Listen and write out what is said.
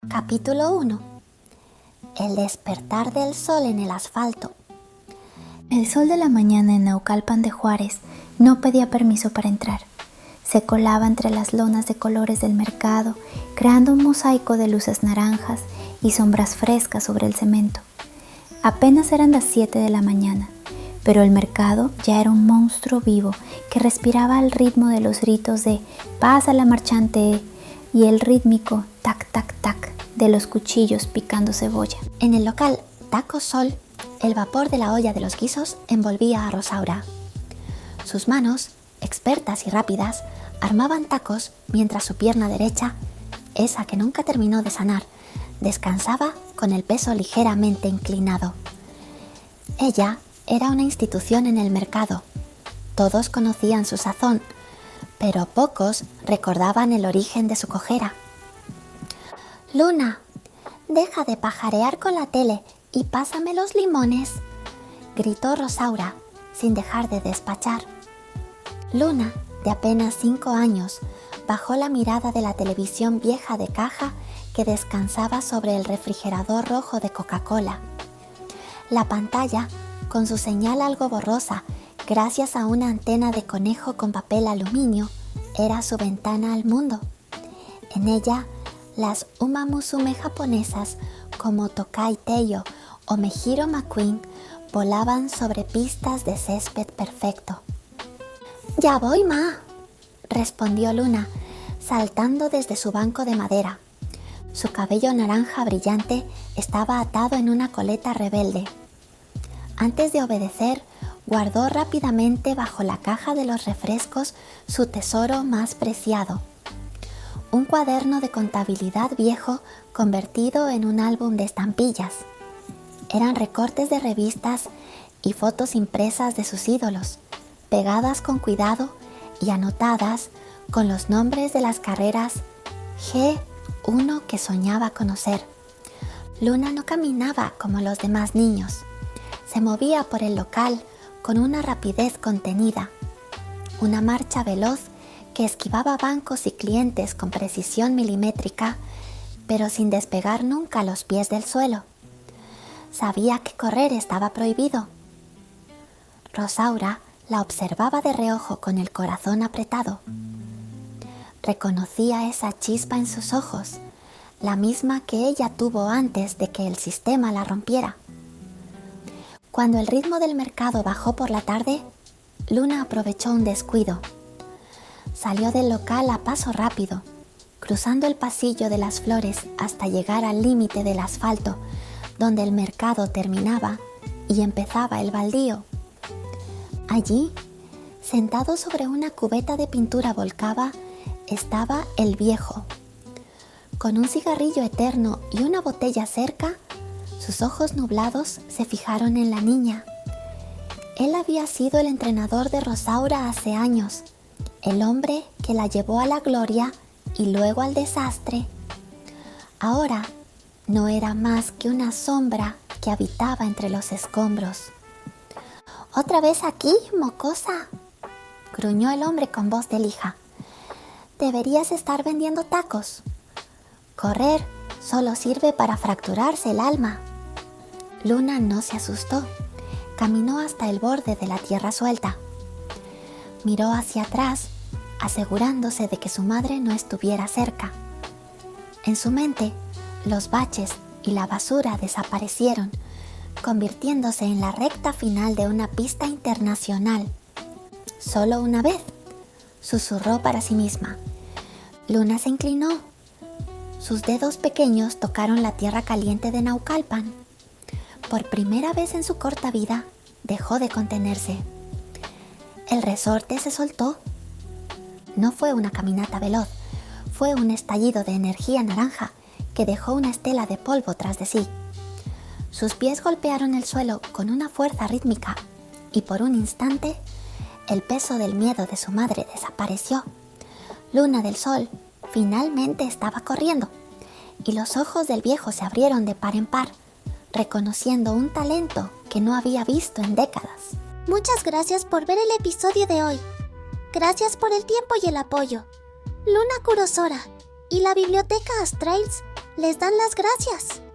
Capítulo 1. El despertar del sol en el asfalto. El sol de la mañana en Naucalpan de Juárez no pedía permiso para entrar. Se colaba entre las lonas de colores del mercado, creando un mosaico de luces naranjas y sombras frescas sobre el cemento. Apenas eran las 7 de la mañana, pero el mercado ya era un monstruo vivo que respiraba al ritmo de los gritos de «Pásala, marchante» y el rítmico «tac, tac, tac» de los cuchillos picando cebolla. En el local Taco Sol, el vapor de la olla de los guisos envolvía a Rosaura. Sus manos, expertas y rápidas, armaban tacos mientras su pierna derecha, esa que nunca terminó de sanar, descansaba con el peso ligeramente inclinado. Ella era una institución en el mercado. Todos conocían su sazón, pero pocos recordaban el origen de su cojera. «Luna, deja de pajarear con la tele y pásame los limones», gritó Rosaura, sin dejar de despachar. Luna, de apenas 5 años, bajó la mirada de la televisión vieja de caja que descansaba sobre el refrigerador rojo de Coca-Cola. La pantalla, con su señal algo borrosa, gracias a una antena de conejo con papel aluminio, era su ventana al mundo. En ella, las Uma Musume japonesas como Tokai Teiyo o Mejiro McQueen volaban sobre pistas de césped perfecto. «Ya voy, ma», respondió Luna, saltando desde su banco de madera. Su cabello naranja brillante estaba atado en una coleta rebelde. Antes de obedecer, guardó rápidamente bajo la caja de los refrescos su tesoro más preciado. Un cuaderno de contabilidad viejo convertido en un álbum de estampillas. Eran recortes de revistas y fotos impresas de sus ídolos, pegadas con cuidado y anotadas con los nombres de las carreras G1 que soñaba conocer. Luna no caminaba como los demás niños. Se movía por el local con una rapidez contenida, una marcha veloz que esquivaba bancos y clientes con precisión milimétrica, pero sin despegar nunca los pies del suelo. Sabía que correr estaba prohibido. Rosaura la observaba de reojo con el corazón apretado. Reconocía esa chispa en sus ojos, la misma que ella tuvo antes de que el sistema la rompiera. Cuando el ritmo del mercado bajó por la tarde, Luna aprovechó un descuido. Salió del local a paso rápido, cruzando el pasillo de las flores hasta llegar al límite del asfalto, donde el mercado terminaba y empezaba el baldío. Allí, sentado sobre una cubeta de pintura volcada, estaba el viejo. Con un cigarrillo eterno y una botella cerca, sus ojos nublados se fijaron en la niña. Él había sido el entrenador de Rosaura hace años, el hombre que la llevó a la gloria y luego al desastre. Ahora no era más que una sombra que habitaba entre los escombros. «¿Otra vez aquí, mocosa?», gruñó el hombre con voz de lija. «Deberías estar vendiendo tacos. Correr solo sirve para fracturarse el alma». Luna no se asustó. Caminó hasta el borde de la tierra suelta. Miró hacia atrás, asegurándose de que su madre no estuviera cerca. En su mente, los baches y la basura desaparecieron, convirtiéndose en la recta final de una pista internacional. «Solo una vez», susurró para sí misma. Luna se inclinó. Sus dedos pequeños tocaron la tierra caliente de Naucalpan. Por primera vez en su corta vida, dejó de contenerse. El resorte se soltó. No fue una caminata veloz, fue un estallido de energía naranja que dejó una estela de polvo tras de sí. Sus pies golpearon el suelo con una fuerza rítmica y por un instante, el peso del miedo de su madre desapareció. Luna del Sol finalmente estaba corriendo y los ojos del viejo se abrieron de par en par, reconociendo un talento que no había visto en décadas. Muchas gracias por ver el episodio de hoy. Gracias por el tiempo y el apoyo. Luna Kurosora y la Biblioteca Astrails les dan las gracias.